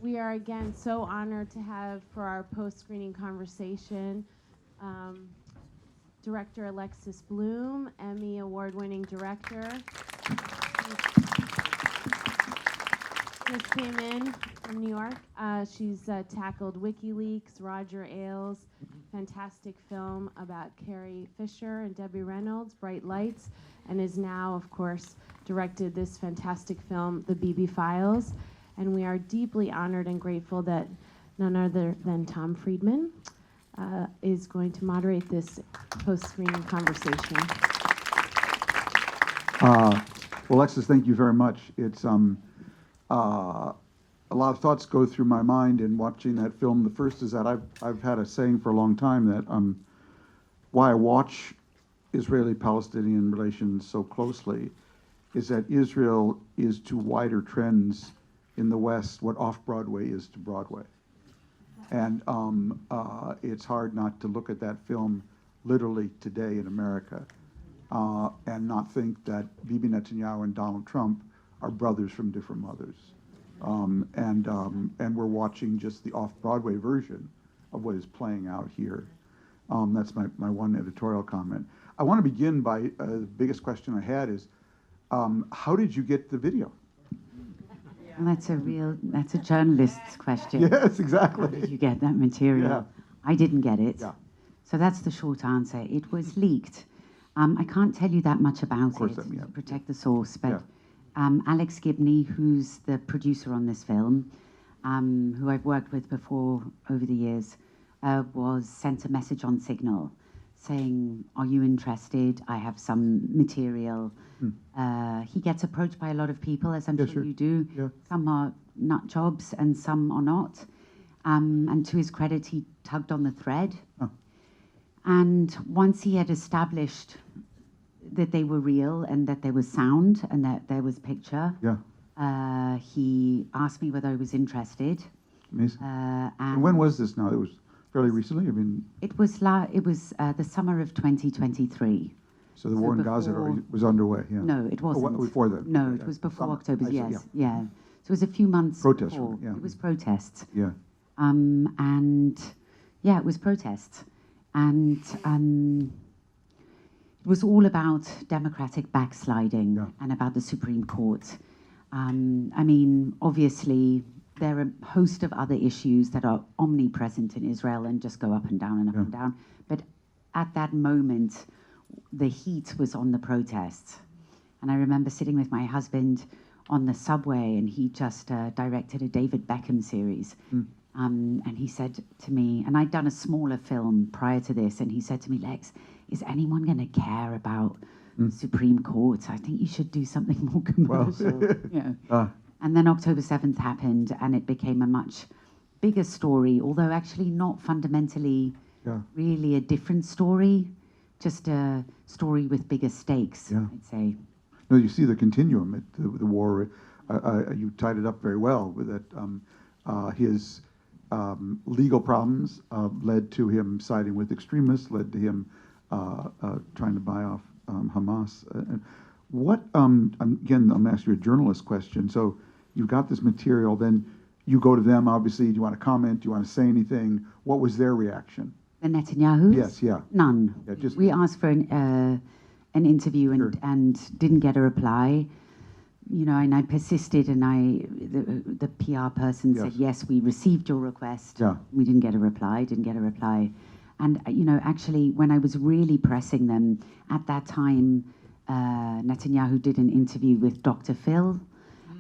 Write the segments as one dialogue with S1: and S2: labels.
S1: We are again so honored to have for our post-screening conversation director Alexi Bloom, Emmy award-winning director. Just came in from New York. She's tackled WikiLeaks, Roger Ailes, fantastic film about Carrie Fisher and Debbie Reynolds, Bright Lights, and is now, of course, directed this fantastic film, The Bibi Files. And we are deeply honored and grateful that none other than Tom Friedman is going to moderate this post-screening conversation.
S2: Well, Alexis, thank you very much. It's a lot of thoughts go through my mind in watching that film. The first is that I've had a saying for a long time that why I watch Israeli-Palestinian relations so closely is that Israel is to wider trends in the West what off-Broadway is to Broadway. And it's hard not to look at that film literally today in America and not think that Bibi Netanyahu and Donald Trump are brothers from different mothers. And we're watching just the off-Broadway version of what is playing out here. That's my one editorial comment. I want to begin by the biggest question I had is, how did you get the video?
S3: Well, that's a journalist's question.
S2: Yes, exactly.
S3: How did you get that material?
S2: Yeah.
S3: I didn't get it.
S2: Yeah.
S3: So that's the short answer. It was leaked. I can't tell you that much about it
S2: yeah.
S3: to protect the source, but
S2: Yeah.
S3: Alex Gibney, who's the producer on this film, who I've worked with before over the years, was sent a message on Signal saying, "Are you interested? I have some material." He gets approached by a lot of people, as I'm sure you do.
S2: Yeah.
S3: Some are nut jobs and some are not. And to his credit, he tugged on the thread.
S2: Oh.
S3: And once he had established that they were real and that there was sound and that there was picture, he asked me whether I was interested.
S2: Amazing.
S3: And
S2: when was this now? It was fairly recently? I mean,
S3: it was the summer of 2023.
S2: so the war in Gaza was underway, yeah.
S3: No, it wasn't.
S2: Before that?
S3: No, it was before
S2: Summer.
S3: October,
S2: I see,
S3: yes. Yeah. So it was a few months
S2: Protests,
S3: before.
S2: yeah.
S3: It was protests.
S2: Yeah.
S3: And yeah, it was protests. And it was all about democratic backsliding and about the Supreme Court. I mean, obviously, there are a host of other issues that are omnipresent in Israel and just go up and down and up and down. But at that moment, the heat was on the protests. And I remember sitting with my husband on the subway, and he just directed a David Beckham series. And he said to me, and I'd done a smaller film prior to this, and he said to me, "Lex, is anyone going to care about the Supreme Court? I think you should do something more commercial." And then October 7th happened, and it became a much bigger story, although actually not fundamentally really a different story, just a story with bigger stakes, I'd say.
S2: No, you see the continuum, the war, you tied it up very well with that. His legal problems led to him siding with extremists, led to him trying to buy off Hamas. Again, I'm asking you a journalist question. So you've got this material, then you go to them, obviously. Do you want to comment? Do you want to say anything? What was their reaction?
S3: The Netanyahus?
S2: Yes, yeah.
S3: None.
S2: Yeah,
S3: we asked for an interview and didn't get a reply. You know, and I persisted, and the PR person said, "Yes, we received your request."
S2: Yeah.
S3: We didn't get a reply. And you know, actually, when I was really pressing them at that time, Netanyahu did an interview with Dr. Phil,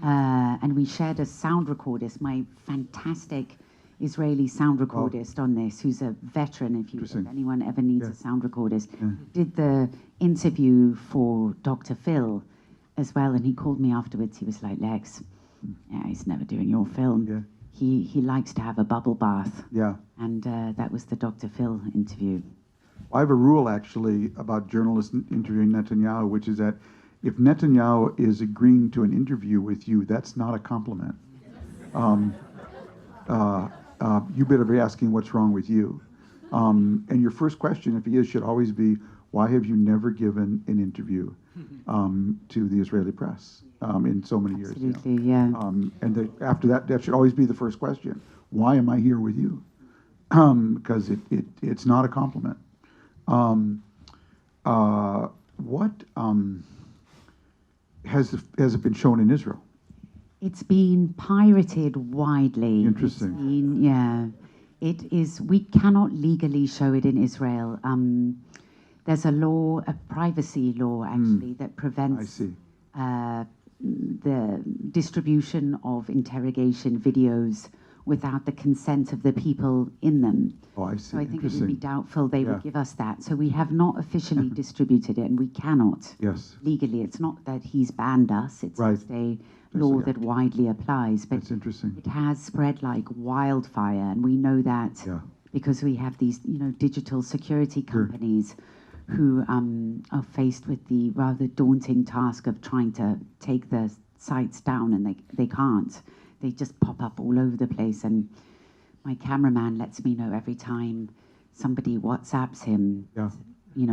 S3: and we shared a sound recordist, my fantastic Israeli sound recordist on this, who's a veteran. If anyone ever needs a sound recordist, did the interview for Dr. Phil as well, and he called me afterwards. He was like, "Lex, he's never doing your film.
S2: Yeah.
S3: He likes to have a bubble bath."
S2: Yeah.
S3: And that was the Dr. Phil interview.
S2: I have a rule, actually, about journalists interviewing Netanyahu, which is that if Netanyahu is agreeing to an interview with you, that's not a compliment. You better be asking what's wrong with you. And your first question, if he is, should always be, why have you never given an interview? to the Israeli press in so many years.
S3: Absolutely, yeah.
S2: And after that, that should always be the first question. Why am I here with you? Because it's not a compliment. What has it been shown in Israel?
S3: It's been pirated widely.
S2: Interesting.
S3: It's been, yeah. It is, we cannot legally show it in Israel. There's a law, a privacy law actually, that
S2: I
S3: prevents
S2: see.
S3: The distribution of interrogation videos without the consent of the people in them.
S2: Oh, I see.
S3: So I think it would
S2: Interesting.
S3: be doubtful they
S2: Yeah.
S3: would give us that. So we have not officially distributed it, and we cannot
S2: Yes,
S3: legally. It's not that he's banned us, it's
S2: Right.
S3: just a law
S2: yeah.
S3: that widely applies. But
S2: that's interesting.
S3: it has spread like wildfire, and we know that
S2: Yeah.
S3: because we have these, digital security
S2: Sure.
S3: companies who are faced with the rather daunting task of trying to take the sites down, and they can't. They just pop up all over the place, and my cameraman lets me know every time somebody WhatsApps him,
S2: Yeah.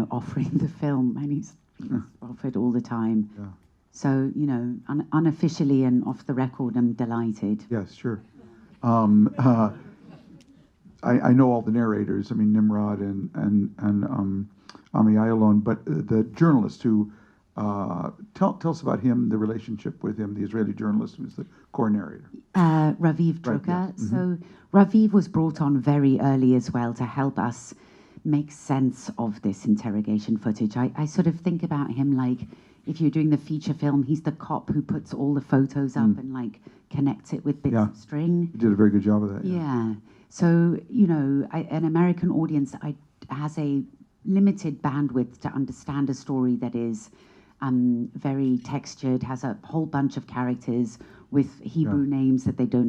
S3: offering the film, and he's offered all the time.
S2: Yeah.
S3: So, unofficially and off the record, I'm delighted.
S2: Yes, sure. I know all the narrators. I mean, Nimrod and Ami Ayalon, but the journalist who tell us about him, the relationship with him, the Israeli journalist who's the core narrator.
S3: Raviv
S2: Right,
S3: Drucker.
S2: yes.
S3: So Raviv was brought on very early as well to help us make sense of this interrogation footage. I sort of think about him like, if you're doing the feature film, he's the cop who puts all the photos up and like connects it with bits
S2: Yeah.
S3: of string.
S2: You did a very good job of that.
S3: Yeah. So, an American audience has a limited bandwidth to understand a story that is very textured, has a whole bunch of characters with Hebrew names that they don't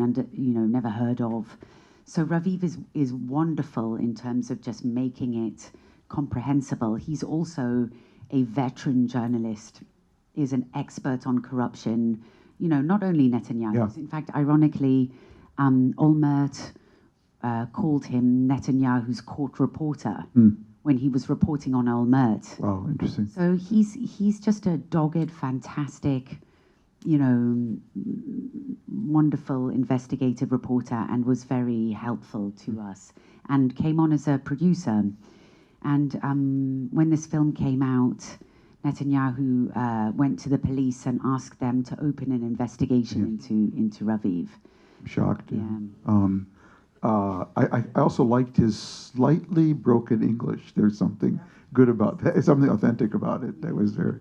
S3: never heard of. So Raviv is wonderful in terms of just making it comprehensible. He's also a veteran journalist, is an expert on corruption. Not only Netanyahu.
S2: Yeah.
S3: In fact, ironically, Olmert called him Netanyahu's court reporter when he was reporting on Olmert.
S2: Wow, interesting.
S3: So he's just a dogged, fantastic, wonderful investigative reporter, and was very helpful to us, and came on as a producer. And when this film came out, Netanyahu went to the police and asked them to open an investigation into Raviv.
S2: I'm shocked.
S3: Yeah.
S2: I also liked his slightly broken English. There's something good about that, something authentic about it. That was very.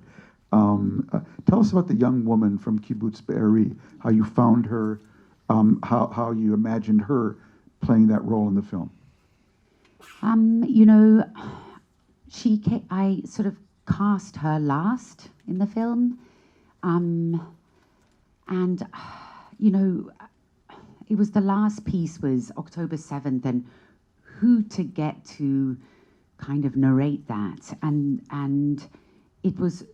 S2: Tell us about the young woman from Kibbutz Be'eri, how you found her, how you imagined her playing that role in the film.
S3: I sort of cast her last in the film, and it was the last piece was October 7th, and who to get to kind of narrate that, and it was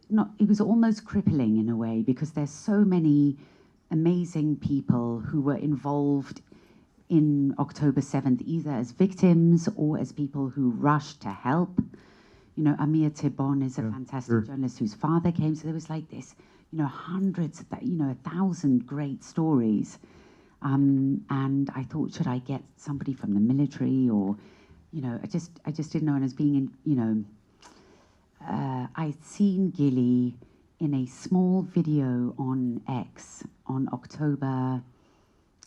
S3: almost crippling in a way, because there's so many amazing people who were involved in October 7th, either as victims or as people who rushed to help. Amir Tibon is a fantastic journalist whose father came. So there was like this, hundreds, 1,000 great stories. And I thought, should I get somebody from the military, or, I just didn't know. And as being in, I'd seen Gilly in a small video on X on October,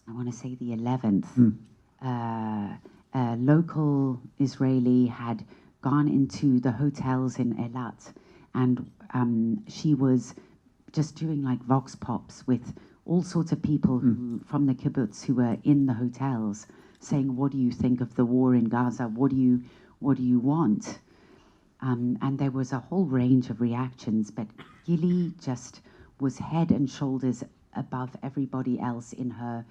S3: I want to say the 11th. A local Israeli had gone into the hotels in Eilat, and she was just doing like vox pops with all sorts of people who, from the kibbutz, who were in the hotels, saying, "What do you think of the war in Gaza? What do you want?" And there was a whole range of reactions, but Gilly just was head and shoulders above everybody else in her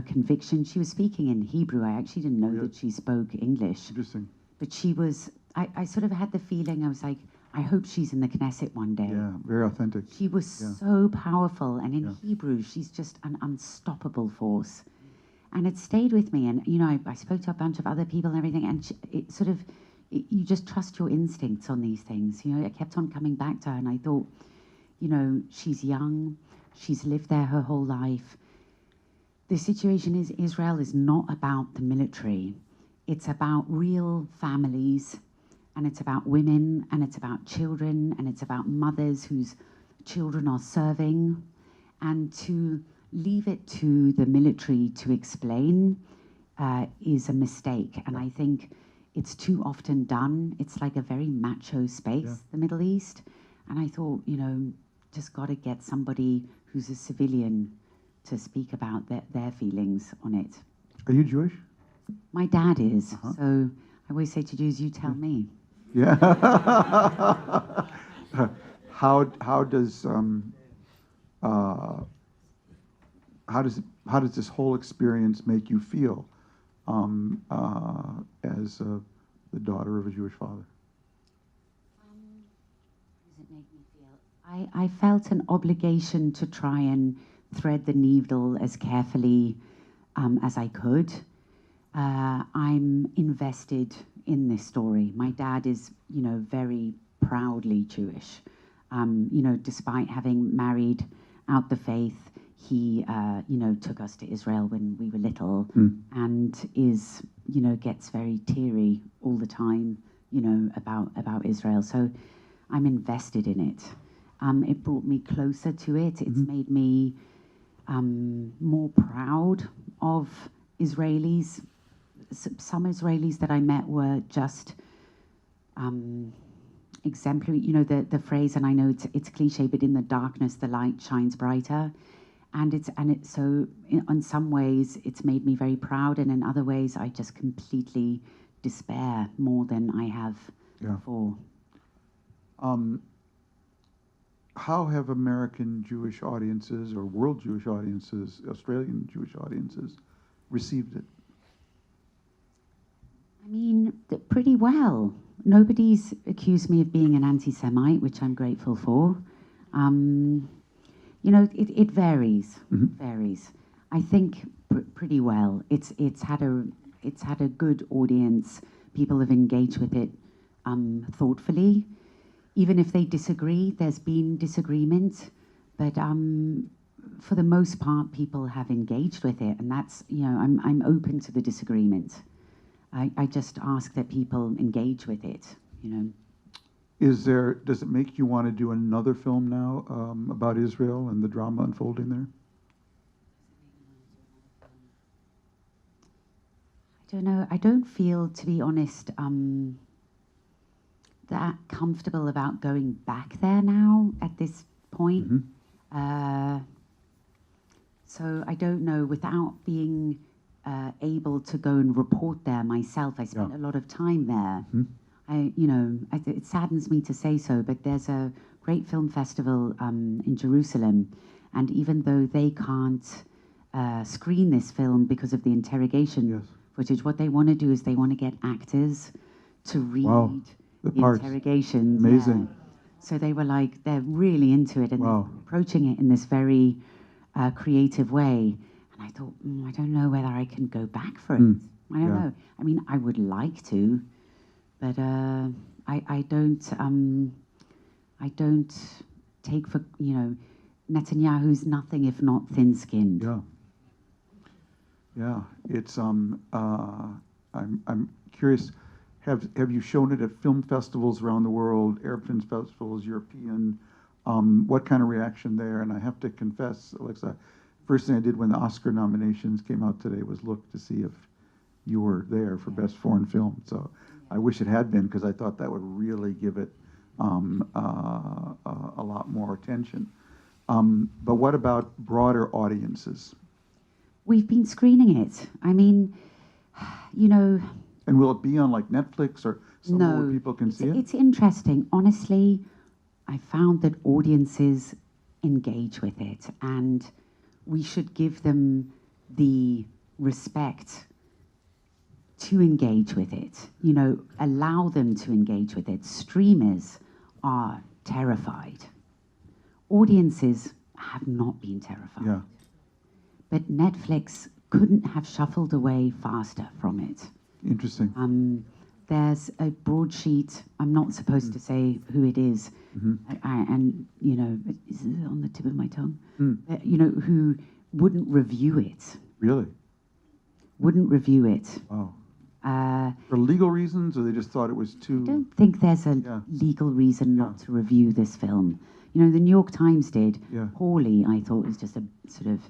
S3: conviction. She was speaking in Hebrew. I actually didn't know that she spoke English.
S2: Interesting.
S3: But she was, I sort of had the feeling, I was like, I hope she's in the Knesset one day.
S2: Yeah, very authentic.
S3: She was so powerful, and in Hebrew, she's just an unstoppable force. And it stayed with me, and I spoke to a bunch of other people and everything, and it sort of, you just trust your instincts on these things. You know, I kept on coming back to her, and I thought, you know, she's young, she's lived there her whole life. The situation is Israel is not about the military. It's about real families, and it's about women, and it's about children, and it's about mothers whose children are serving. And to leave it to the military to explain is a mistake. And I think it's too often done. It's like a very macho space, the Middle East. And I thought, you know, just got to get somebody who's a civilian to speak about their feelings on it.
S2: Are you Jewish?
S3: My dad is. So I always say to Jews, you tell me.
S2: Yeah. How does this whole experience make you feel as the daughter of a Jewish father?
S3: How does it make me feel? I felt an obligation to try and thread the needle as carefully as I could. I'm invested in this story. My dad is, you know, very proudly Jewish. You know, despite having married out the faith, he, you know, took us to Israel when we were little, and is, you know, gets very teary all the time, you know, about Israel. So I'm invested in it. It brought me closer to it. It's made me more proud of Israelis. Some Israelis that I met were just exemplary. You know, the phrase, and I know it's cliche, but in the darkness the light shines brighter. And it's so in some ways it's made me very proud, and in other ways I just completely despair more than I have before.
S2: How have American Jewish audiences or world Jewish audiences, Australian Jewish audiences, received it?
S3: I mean, pretty well. Nobody's accused me of being an anti-Semite, which I'm grateful for. You know, it varies. Varies. I think pretty well. It's had a good audience. People have engaged with it thoughtfully. Even if they disagree, there's been disagreement, but for the most part, people have engaged with it, and that's, you know, I'm open to the disagreement. I just ask that people engage with it, you know.
S2: Does it make you want to do another film now about Israel and the drama unfolding there?
S3: I don't know. I don't feel, to be honest, that comfortable about going back there now at this point. So I don't know, without being able to go and report there myself. I spent a lot of time there. It saddens me to say so, but there's a great film festival in Jerusalem, and even though they can't screen this film because of the interrogation footage, what they want to do is they want to get actors to read the interrogations.
S2: Amazing.
S3: So they were like, they're really into it, and they're approaching it in this very creative way. And I thought, I don't know whether I can go back for it. I don't know. I mean, I would like to, but I don't take for, you know, Netanyahu's nothing if not thin-skinned.
S2: Yeah. It's I'm curious. Have you shown it at film festivals around the world, Arab film festivals, European? What kind of reaction there? And I have to confess, Alexa, first thing I did when the Oscar nominations came out today was look to see if you were there for Best Foreign Film. So I wish it had been, because I thought that would really give it a lot more attention. But what about broader audiences?
S3: We've been screening it. I mean, you know...
S2: And will it be on like Netflix or somewhere where people can see it?
S3: It's interesting. Honestly, I found that audiences engage with it, and we should give them the respect to engage with it. You know, allow them to engage with it. Streamers are terrified. Audiences have not been terrified. But Netflix couldn't have shuffled away faster from it.
S2: Interesting.
S3: there's a broadsheet. I'm not supposed to say who it is, and you know, is it on the tip of my tongue? You know, who wouldn't review it?
S2: Really?
S3: Wouldn't review it.
S2: Wow.
S3: Uh,
S2: For legal reasons, or they just thought it was too...
S3: I don't think there's a
S2: Yeah.
S3: legal reason not to review this film. You know, the New York Times did poorly. I thought it was just a sort of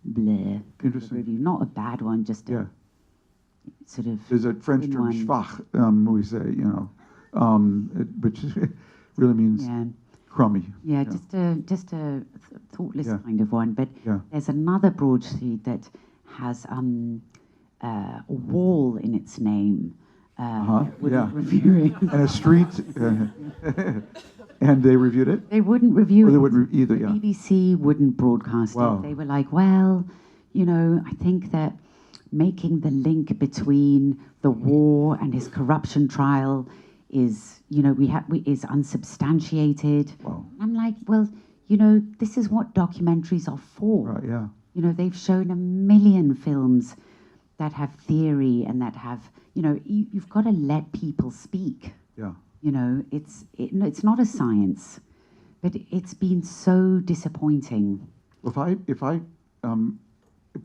S3: bleh
S2: Interesting.
S3: review, not a bad one, just a sort of.
S2: There's a French term,
S3: one.
S2: schwach, we say, you know, which really means crummy.
S3: Yeah, just a thoughtless kind of one. But
S2: Yeah.
S3: there's another broadsheet that has a wall in its name. Reviewing.
S2: And a street, and they reviewed it?
S3: They wouldn't review
S2: Or
S3: it.
S2: they wouldn't either,
S3: The
S2: yeah.
S3: BBC wouldn't broadcast
S2: Wow.
S3: it. They were like, well, you know, I think that making the link between the war and his corruption trial is, you know, is unsubstantiated.
S2: Wow.
S3: I'm like, well, you know, this is what documentaries are for.
S2: Right, yeah.
S3: You know, they've shown a million films that have theory and that have, you know, you've got to let people speak.
S2: Yeah.
S3: You know, it's not a science, but it's been so disappointing.
S2: If I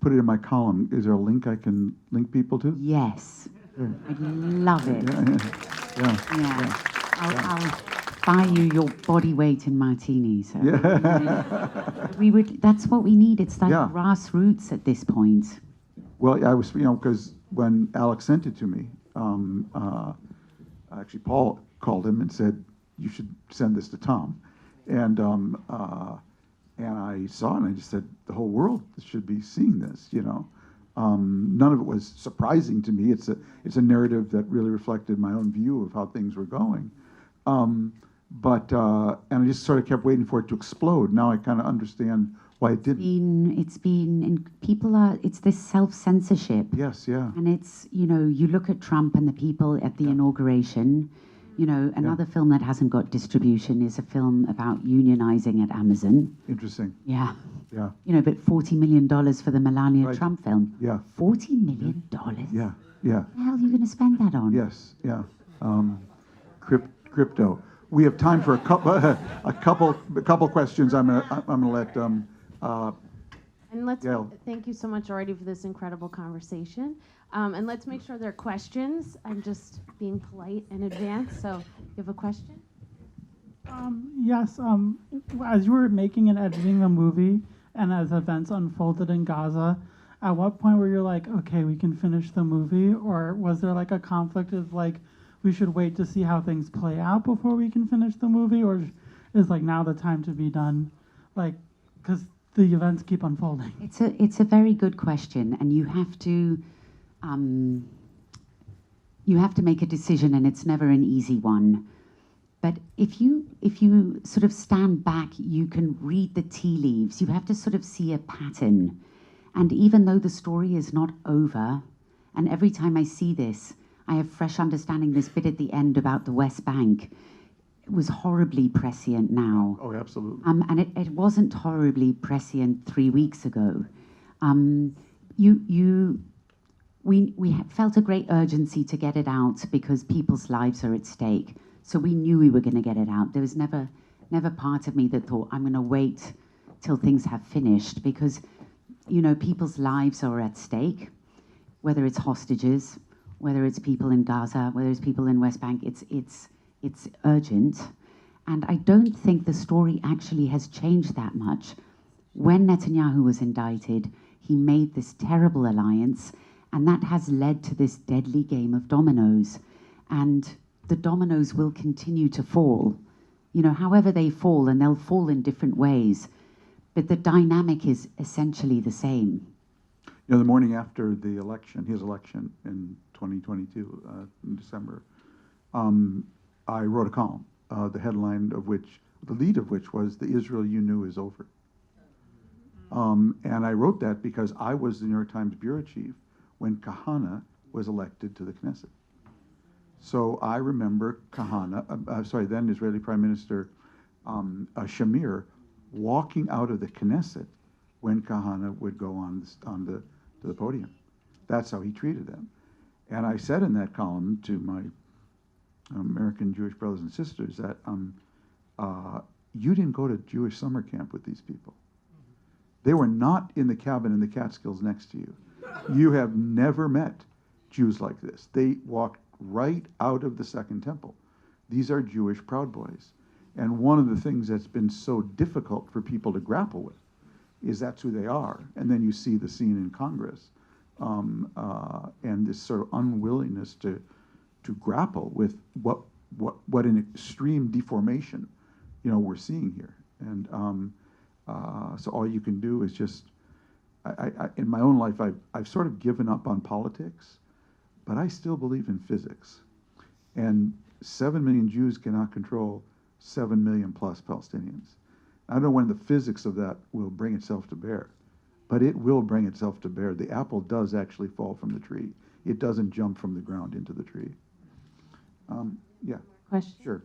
S2: put it in my column, is there a link I can link people to?
S3: Yes, I'd love it.
S2: Yeah.
S3: I'll buy you your body weight in martinis. So, we would. That's what we need. It's like grassroots at this point.
S2: Well, I was, you know, because when Alex sent it to me, actually Paul called him and said, you should send this to Tom. And I saw it and I just said, the whole world should be seeing this, you know. None of it was surprising to me. It's a narrative that really reflected my own view of how things were going. And I just sort of kept waiting for it to explode. Now I kind of understand why it didn't.
S3: It's this self-censorship.
S2: Yes, yeah.
S3: And it's, you know, you look at Trump and the people at the inauguration. You know, another film that hasn't got distribution is a film about unionizing at Amazon.
S2: Interesting.
S3: Yeah.
S2: Yeah.
S3: You know, but $40 million for the Melania Trump film.
S2: Yeah.
S3: $40 million?
S2: Yeah, yeah.
S3: What the hell are you going to spend that on?
S2: Yes, yeah. Crypto. We have time for a couple questions. I'm gonna let
S1: And let's
S2: Gail.
S1: thank you so much already for this incredible conversation. And let's make sure there are questions. I'm just being polite in advance. So, you have a question?
S4: Yes. As you were making and editing the movie, and as events unfolded in Gaza, at what point were you like, okay, we can finish the movie, or was there like a conflict of like, we should wait to see how things play out before we can finish the movie, or is like now the time to be done, like, because the events keep unfolding?
S3: It's a very good question, and you have to make a decision, and it's never an easy one. But if you sort of stand back, you can read the tea leaves. You have to sort of see a pattern. And even though the story is not over, and every time I see this, I have fresh understanding. This bit at the end about the West Bank, it was horribly prescient now.
S2: Oh, absolutely.
S3: And it wasn't horribly prescient 3 weeks ago. We felt a great urgency to get it out because people's lives are at stake. So we knew we were going to get it out. There was never part of me that thought, I'm going to wait till things have finished, because, you know, people's lives are at stake, whether it's hostages, whether it's people in Gaza, whether it's people in West Bank. It's urgent. And I don't think the story actually has changed that much. When Netanyahu was indicted, he made this terrible alliance, and that has led to this deadly game of dominoes. And the dominoes will continue to fall, you know, however they fall, and they'll fall in different ways. But the dynamic is essentially the same.
S2: You know, the morning after the election, his election in 2022, in December, I wrote a column, the lead of which was "The Israel You Knew Is Over." And I wrote that because I was the New York Times bureau chief when Kahana was elected to the Knesset. So I remember Kahana, then Israeli Prime Minister Shamir, walking out of the Knesset when Kahana would go to the podium. That's how he treated them. And I said in that column to my American Jewish brothers and sisters that you didn't go to Jewish summer camp with these people. They were not in the cabin in the Catskills next to you. You have never met Jews like this. They walked right out of the Second Temple. These are Jewish Proud Boys. And one of the things that's been so difficult for people to grapple with is that's who they are. And then you see the scene in Congress and this sort of unwillingness to grapple with what an extreme deformation, we're seeing here. And so all you can do is just, I in my own life, I've sort of given up on politics, but I still believe in physics. And 7 million Jews cannot control 7 million plus Palestinians. I don't know when the physics of that will bring itself to bear, but it will bring itself to bear. The apple does actually fall from the tree. It doesn't jump from the ground into the tree. Yeah.
S1: Question?
S2: Sure.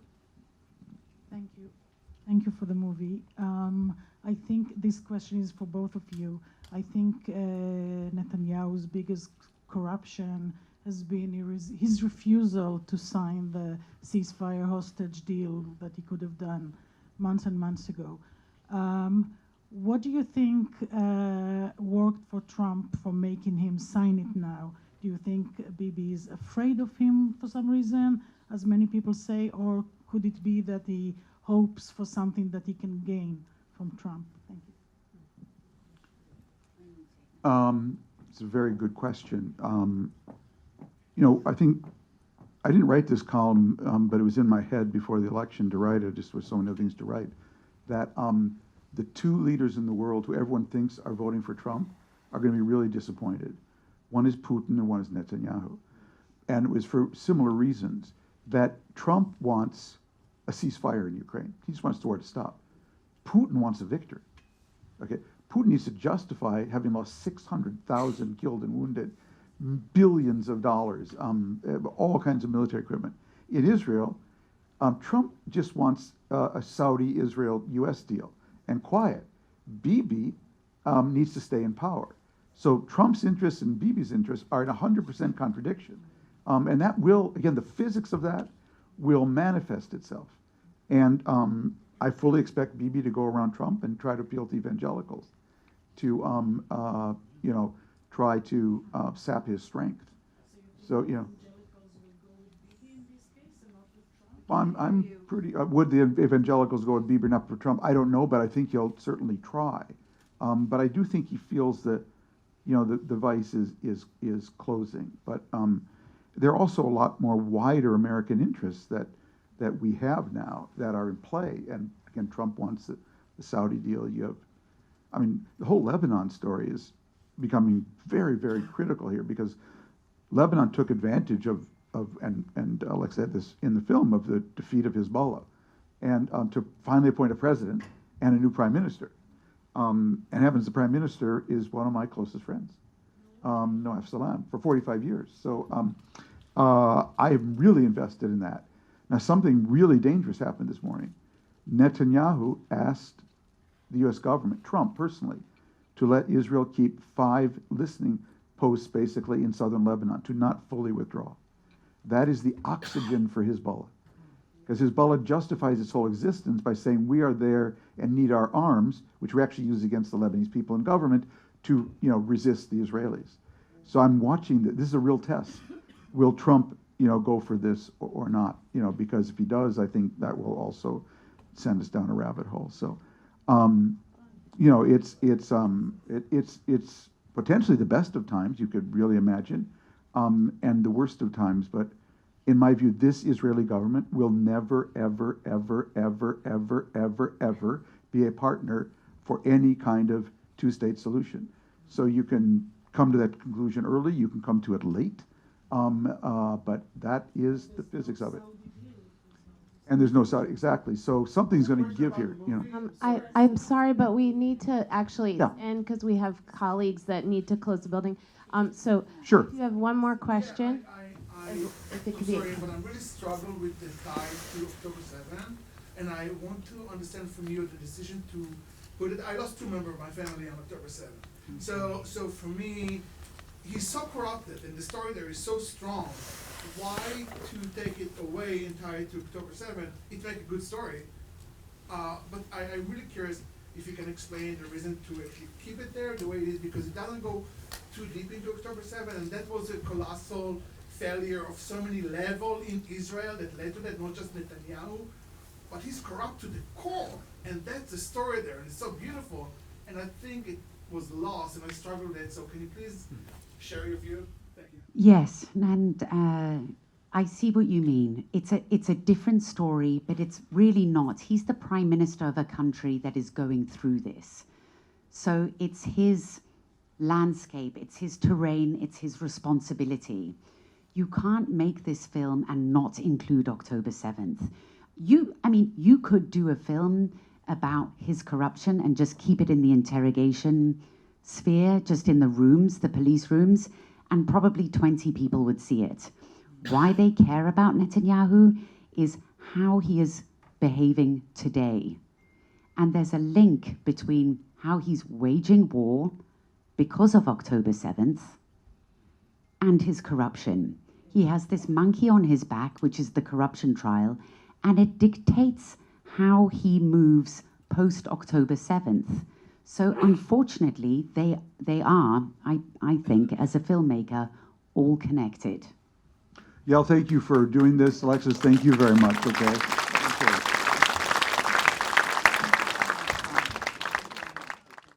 S5: Thank you. Thank you for the movie. I think this question is for both of you. I think Netanyahu's biggest corruption has been his refusal to sign the ceasefire hostage deal that he could have done months and months ago. What do you think worked for Trump for making him sign it now? Do you think Bibi is afraid of him for some reason, as many people say, or could it be that he hopes for something that he can gain from Trump? Thank you.
S2: It's a very good question. I think I didn't write this column, but it was in my head before the election to write it, just with so many other things to write, that the two leaders in the world who everyone thinks are voting for Trump are going to be really disappointed. One is Putin and one is Netanyahu. And it was for similar reasons that Trump wants a ceasefire in Ukraine. He just wants the war to stop. Putin wants a victory. Okay, Putin needs to justify having lost 600,000 killed and wounded, billions of dollars, all kinds of military equipment. In Israel, Trump just wants a Saudi-Israel-U.S. deal and quiet. Bibi needs to stay in power. So Trump's interests and Bibi's interests are in 100% contradiction. And that will, again, the physics of that will manifest itself. And I fully expect Bibi to go around Trump and try to appeal to evangelicals to, try to sap his strength. So, I'm pretty, would the evangelicals go with Bibi, not for Trump? I don't know, but I think he'll certainly try. But I do think he feels that, the vice is closing. But there are also a lot more wider American interests that we have now that are in play. And again, Trump wants the Saudi deal. The whole Lebanon story is becoming very, very critical here because Lebanon took advantage of and Alex said this in the film, of the defeat of Hezbollah, and to finally appoint a president and a new prime minister. And happens the prime minister is one of my closest friends, Noaf Salam, for 45 years. So I am really invested in that. Now, something really dangerous happened this morning. Netanyahu asked the U.S. government, Trump personally, to let Israel keep 5 listening posts basically in southern Lebanon, to not fully withdraw. That is the oxygen for Hezbollah. Because Hezbollah justifies its whole existence by saying we are there and need our arms, which we actually use against the Lebanese people and government, to resist the Israelis. So I'm watching this is a real test. Will Trump go for this or not? Because if he does, I think that will also send us down a rabbit hole. So it's potentially the best of times you could really imagine, and the worst of times. But in my view, this Israeli government will never, ever, ever, ever, ever, ever, ever be a partner for any kind of two-state solution. So you can come to that conclusion early, you can come to it late, but that is the physics of it. And there's no Saudi, exactly. So something's going to give here.
S1: I'm sorry, but we need to actually
S2: Yeah.
S1: end because we have colleagues that need to close the building. So
S2: Sure.
S1: if you have one more question.
S6: I'm sorry, but I'm really struggling with the tie to October 7th, and I want to understand from you the decision to put it. I lost 2 members of my family on October 7th. So for me, he's so corrupted, and the story there is so strong. Why to take it away and tie it to October 7th? It makes a good story. But I'm really curious if you can explain the reason to actually keep it there the way it is, because it doesn't go too deep into October 7th, and that was a colossal failure of so many levels in Israel that led to that, not just Netanyahu, but he's corrupt to the core, and that's the story there, and it's so beautiful, and I think it was lost, and I struggled with it, so can you please share your view? Thank you.
S3: Yes, and I see what you mean. It's a different story, but it's really not. He's the prime minister of a country that is going through this. So it's his landscape, it's his terrain, it's his responsibility. You can't make this film and not include October 7th. You could do a film about his corruption and just keep it in the interrogation sphere, just in the rooms, the police rooms, and probably 20 people would see it. Why they care about Netanyahu is how he is behaving today. And there's a link between how he's waging war because of October 7th and his corruption. He has this monkey on his back, which is the corruption trial, and it dictates how he moves post-October 7th. So unfortunately, they are, I think, as a filmmaker, all connected.
S2: Yael, thank you for doing this. Alexis, thank you very much, okay?